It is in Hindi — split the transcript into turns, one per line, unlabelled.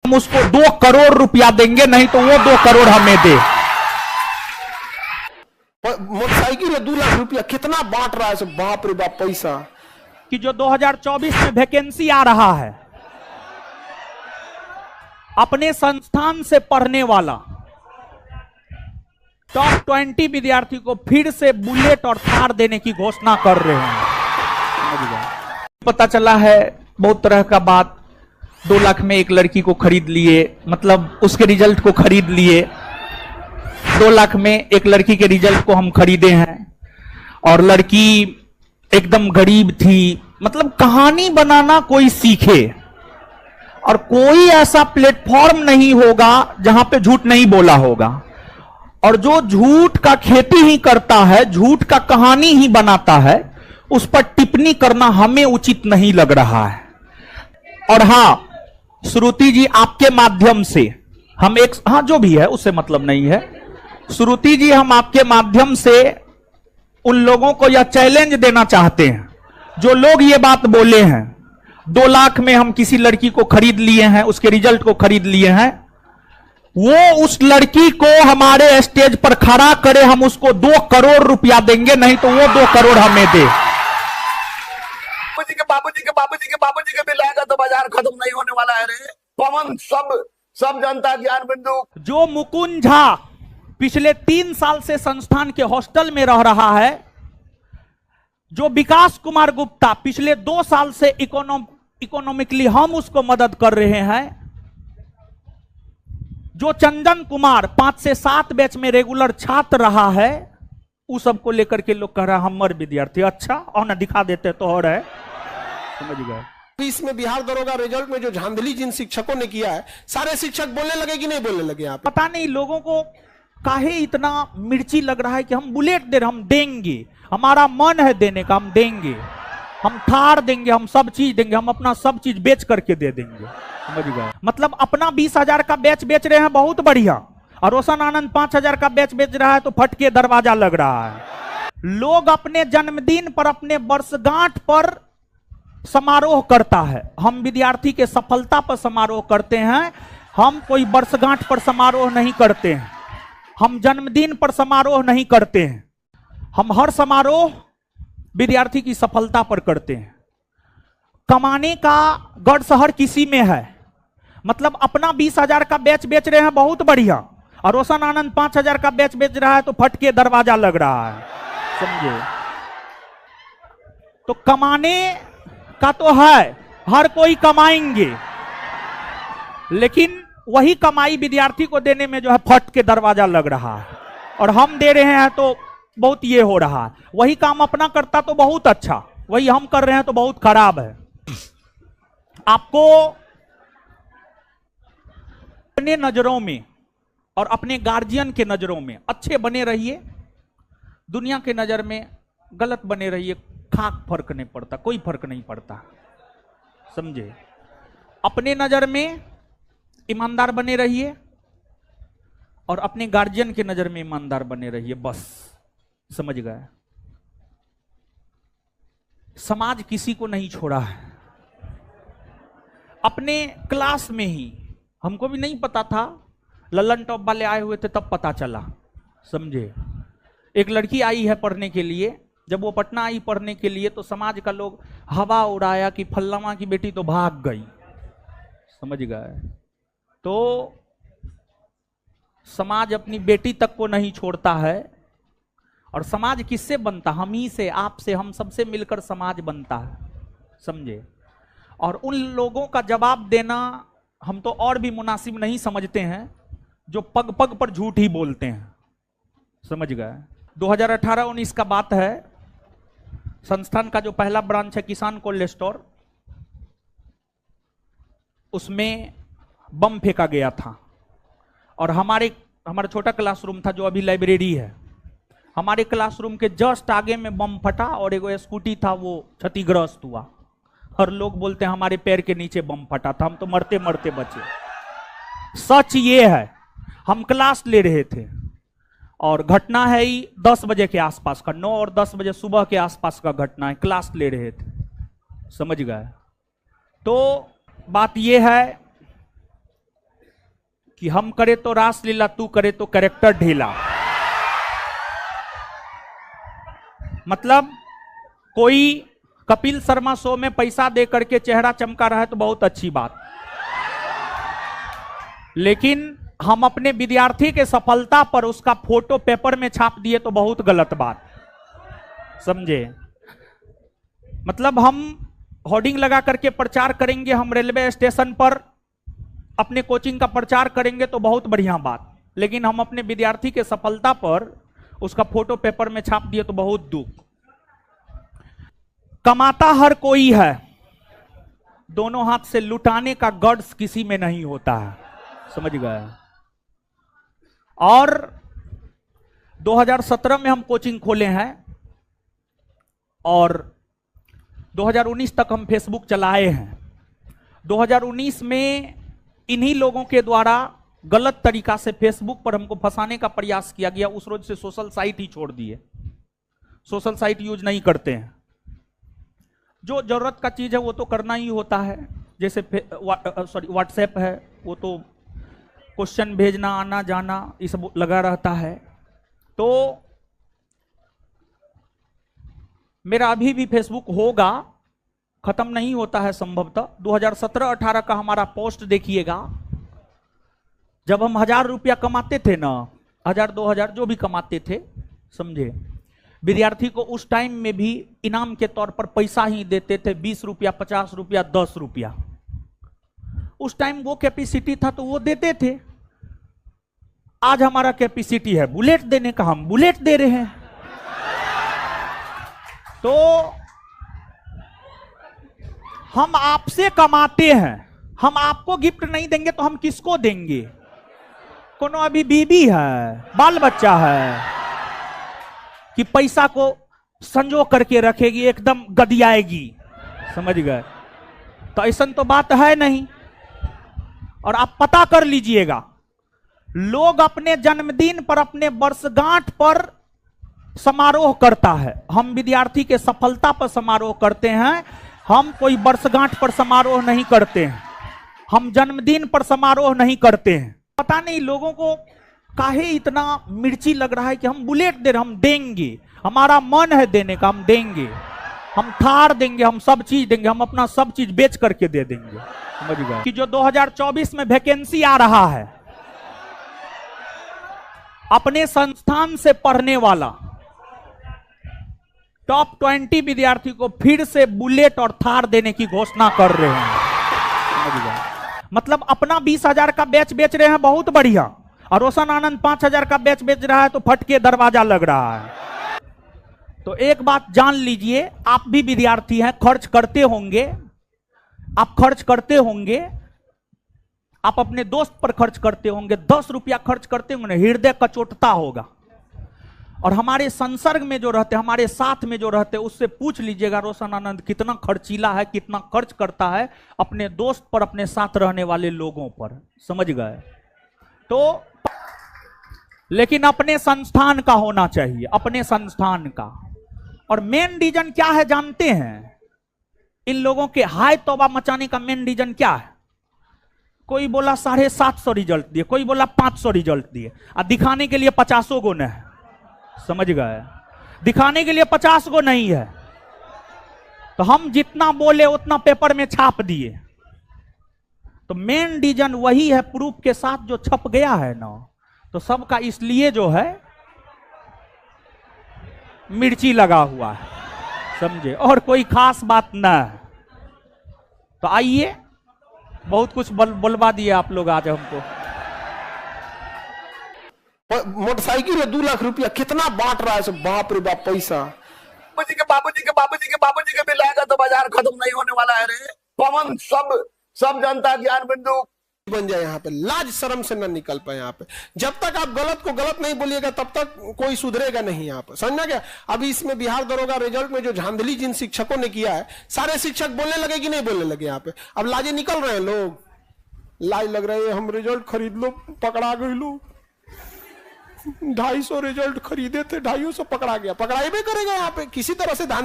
हम उसको 2 करोड़ रुपया देंगे, नहीं तो वो 2 करोड़ हमें दे।
मोटरसाइकिल है 2 लाख रुपया, कितना बांट रहा है सब, बाप रे बाप पैसा।
कि जो 2024 में वैकेंसी आ रहा है, अपने संस्थान से पढ़ने वाला टॉप 20 विद्यार्थी को फिर से बुलेट और थार देने की घोषणा कर रहे हैं। पता चला है बहुत तरह का बात, 2 लाख में एक लड़की को खरीद लिए, मतलब उसके रिजल्ट को खरीद लिए। 2 लाख में एक लड़की के रिजल्ट को हम खरीदे हैं और लड़की एकदम गरीब थी। मतलब कहानी बनाना कोई सीखे, और कोई ऐसा प्लेटफॉर्म नहीं होगा जहां पे झूठ नहीं बोला होगा। और जो झूठ का खेती ही करता है, झूठ का कहानी ही बनाता है, उस पर टिप्पणी करना हमें उचित नहीं लग रहा है। और हां श्रुति जी, आपके माध्यम से हम एक, हां जो भी है उससे मतलब नहीं है, श्रुति जी हम आपके माध्यम से उन लोगों को यह चैलेंज देना चाहते हैं जो लोग ये बात बोले हैं 2 लाख में हम किसी लड़की को खरीद लिए हैं, उसके रिजल्ट को खरीद लिए हैं, वो उस लड़की को हमारे स्टेज पर खड़ा करे, हम उसको 2 करोड़ रुपया देंगे, नहीं तो वो 2 करोड़ हमें दे।
बाबूजी के बिल आएगा तो बाजार खत्म नहीं होने वाला है रे पवन। सब जनता ज्ञान बिंदु।
जो मुकुंद झा पिछले 3 साल से संस्थान के हॉस्टल में रह रहा है, जो विकास कुमार गुप्ता पिछले 2 साल से इकोनॉमिकली हम उसको मदद कर रहे हैं, जो चंदन कुमार 5 से 7 बैच में रेगुलर छात्र रहा है, उस सबको लेकर के लोग कह रहा है हमर विद्यार्थी। अच्छा और ना दिखा देते तो और है, समझ गए।
इसमें बिहार दरोगा रिजल्ट में जो धांधली जिन शिक्षकों ने किया है, सारे शिक्षक बोलने लगे कि नहीं बोलने लगे? आप
पता नहीं लोगों को काहे इतना मिर्ची लग रहा है कि हम बुलेट दे रहे, हम देंगे, हमारा मन है देने का, हम देंगे, हम थार देंगे, हम सब चीज देंगे, हम अपना सब चीज बेच करके दे देंगे, समझ गए। मतलब अपना 20,000 का बैच बेच रहे हैं, बहुत बढ़िया, और रोशन आनंद 5,000 का बैच बेच रहा है तो फट के दरवाजा लग रहा है। लोग अपने जन्मदिन पर, अपने वर्षगांठ पर समारोह करता है, हम विद्यार्थी के सफलता पर समारोह करते हैं, हम कोई वर्षगांठ पर समारोह नहीं करते हैं, हम जन्मदिन पर समारोह नहीं करते हैं, हम हर समारोह विद्यार्थी की सफलता पर करते हैं। कमाने का गढ़ हर किसी में है, मतलब अपना 20,000 का बैच बेच रहे हैं, बहुत बढ़िया, और रोशन आनंद 5,000 का बैच बेच रहा है तो फट के दरवाजा लग रहा है, समझे। तो कमाने का तो है, हर कोई कमाएंगे, लेकिन वही कमाई विद्यार्थी को देने में जो है फट के दरवाजा लग रहा है, और हम दे रहे हैं तो बहुत ये हो रहा है। वही काम अपना करता तो बहुत अच्छा, वही हम कर रहे हैं तो बहुत खराब है। आपको अपने नजरों में और अपने गार्जियन के नजरों में अच्छे बने रहिए, दुनिया के नजर में गलत बने रहिए, खाक फर्क नहीं पड़ता, कोई फर्क नहीं पड़ता, समझे। अपने नजर में ईमानदार बने रहिए और अपने गार्जियन के नजर में ईमानदार बने रहिए, बस, समझ गए। समाज किसी को नहीं छोड़ा है। अपने क्लास में ही, हमको भी नहीं पता था, ललन टॉप वाले आए हुए थे तब पता चला, समझे। एक लड़की आई है पढ़ने के लिए, जब वो पटना आई पढ़ने के लिए तो समाज का लोग हवा उड़ाया कि फल्लामा की बेटी तो भाग गई, समझ गए। तो समाज अपनी बेटी तक को नहीं छोड़ता है, और समाज किससे बनता? हम ही से, आप से, हम सबसे मिलकर समाज बनता है, समझे। और उन लोगों का जवाब देना हम तो और भी मुनासिब नहीं समझते हैं जो पग पग पर झूठ ही बोलते हैं, समझ गए। 2018-19 का बात है, संस्थान का जो पहला ब्रांच है किसान कोल्ड स्टोर, उसमें बम फेंका गया था, और हमारा छोटा क्लासरूम था जो अभी लाइब्रेरी है, हमारे क्लासरूम के जस्ट आगे में बम फटा और एक स्कूटी था वो क्षतिग्रस्त हुआ, और लोग बोलते हैं हमारे पैर के नीचे बम फटा था, हम तो मरते मरते बचे। सच ये है, हम क्लास ले रहे थे और घटना है ही 10 बजे के आसपास का, 9 और 10 बजे सुबह के आसपास का घटना है, क्लास ले रहे थे, समझ गए। तो बात ये है कि हम करे तो रासलीला, तू करे तो कैरेक्टर ढीला। मतलब कोई कपिल शर्मा शो में पैसा दे करके चेहरा चमका रहा है तो बहुत अच्छी बात, लेकिन हम अपने विद्यार्थी के सफलता पर उसका फोटो पेपर में छाप दिए तो बहुत गलत बात, समझे। मतलब हम होर्डिंग लगा करके प्रचार करेंगे, हम रेलवे स्टेशन पर अपने कोचिंग का प्रचार करेंगे तो बहुत बढ़िया बात, लेकिन हम अपने विद्यार्थी के सफलता पर उसका फोटो पेपर में छाप दिए तो बहुत दुख। कमाता हर कोई है, दोनों हाथ से लुटाने का गट्स किसी में नहीं होता है, समझ गए। और 2017 में हम कोचिंग खोले हैं और 2019 तक हम फेसबुक चलाए हैं। 2019 में इन्हीं लोगों के द्वारा गलत तरीका से फेसबुक पर हमको फंसाने का प्रयास किया गया। उस रोज से सोशल साइट ही छोड़ दिए, सोशल साइट यूज नहीं करते हैं। जो जरूरत का चीज है वो तो करना ही होता है, जैसे व्हाट्सएप है, वो तो क्वेश्चन भेजना आना जाना ये सब लगा रहता है। तो मेरा अभी भी फेसबुक होगा, खत्म नहीं होता है संभवतः। 2017-18 का हमारा पोस्ट देखिएगा, जब हम 1000 रुपया कमाते थे ना, 1000-2000 जो भी कमाते थे, समझे, विद्यार्थी को उस टाइम में भी इनाम के तौर पर पैसा ही देते थे, 20 रुपया, 50 रुपया, 10 रुपया। उस टाइम वो कैपेसिटी था तो वो देते थे। आज हमारा कैपेसिटी है बुलेट देने का, हम बुलेट दे रहे हैं। तो हम आपसे कमाते हैं, हम आपको गिफ्ट नहीं देंगे तो हम किसको देंगे? कोनो अभी बीबी है, बाल बच्चा है कि पैसा को संजो करके रखेगी, एकदम गदियाएगी, समझ गए। तो ऐसा तो बात है नहीं। और आप पता कर लीजिएगा, लोग अपने जन्मदिन पर, अपने वर्षगांठ पर समारोह करता है, हम विद्यार्थी के सफलता पर समारोह करते हैं। हम कोई वर्षगांठ पर समारोह नहीं करते हैं, हम जन्मदिन पर समारोह नहीं करते हैं। पता नहीं लोगों को काहे इतना मिर्ची लग रहा है कि हम बुलेट दे रहे, हम देंगे, हमारा मन है देने का, हम देंगे, हम थार देंगे, हम सब चीज देंगे, हम अपना सब चीज बेच करके दे देंगे, समझ गए। कि जो 2024 में वैकेंसी आ रहा है, अपने संस्थान से पढ़ने वाला टॉप 20 विद्यार्थी को फिर से बुलेट और थार देने की घोषणा कर रहे हैं, समझ गए। मतलब अपना 20,000 का बैच बेच रहे हैं, बहुत बढ़िया, और रोशन आनंद 5,000 का बैच बेच रहा है तो फट के दरवाजा लग रहा है। तो एक बात जान लीजिए, आप भी विद्यार्थी हैं, खर्च करते होंगे, आप खर्च करते होंगे, आप अपने दोस्त पर खर्च करते होंगे, 10 रुपया खर्च करते होंगे, हृदय कचोटता होगा। और हमारे संसर्ग में जो रहते, हमारे साथ में जो रहते, उससे पूछ लीजिएगा रोशन आनंद कितना खर्चीला है, कितना खर्च करता है अपने दोस्त पर, अपने साथ रहने वाले लोगों पर, समझ गए। तो लेकिन अपने संस्थान का होना चाहिए, अपने संस्थान का। और मेन रीजन क्या है जानते हैं? इन लोगों के हाय तौबा मचाने का मेन रीजन क्या है? कोई बोला 750 रिजल्ट दिए, कोई बोला 500 रिजल्ट दिए, और दिखाने के लिए 50 गो नहीं है, समझ गए। दिखाने के लिए 50 गो नहीं है, तो हम जितना बोले उतना पेपर में छाप दिए। तो मेन रीजन वही है, प्रूफ के साथ जो छप गया है ना, तो सबका इसलिए जो है मिर्ची लगा हुआ है, समझे, और कोई खास बात ना है। तो आइए, बहुत कुछ बोलवा दिए आप लोग आज हमको।
मोटरसाइकिल में 2 लाख रुपया कितना बांट रहा है सब, बाप रे बाप पैसा।
बाबूजी के बाबूजी के बाबूजी के बाबूजी के भी लाएगा तो बाजार खत्म नहीं होने वाला है रे। पवन सब जनता ज्ञान बिंदु
बन जाए यहाँ पे, लाज शर्म से न निकल पाए यहाँ पे। जब तक आप गलत को गलत नहीं बोलिएगा तब तक कोई सुधरेगा नहीं यहाँ पे, समझना क्या। अभी इसमें बिहार दरोगा रिजल्ट में जो धांधली जिन शिक्षकों ने किया है, सारे शिक्षक बोलने लगे कि नहीं बोलने लगे यहाँ पे। अब लाजे निकल रहे हैं लोग, लाज लग रहे हैं, हम रिजल्ट खरीद लो, पकड़ा गई लो, 250 रिजल्ट खरीदे थे, 250 पकड़ा गया, पकड़ाई भी करेगा यहाँ पे किसी तरह से।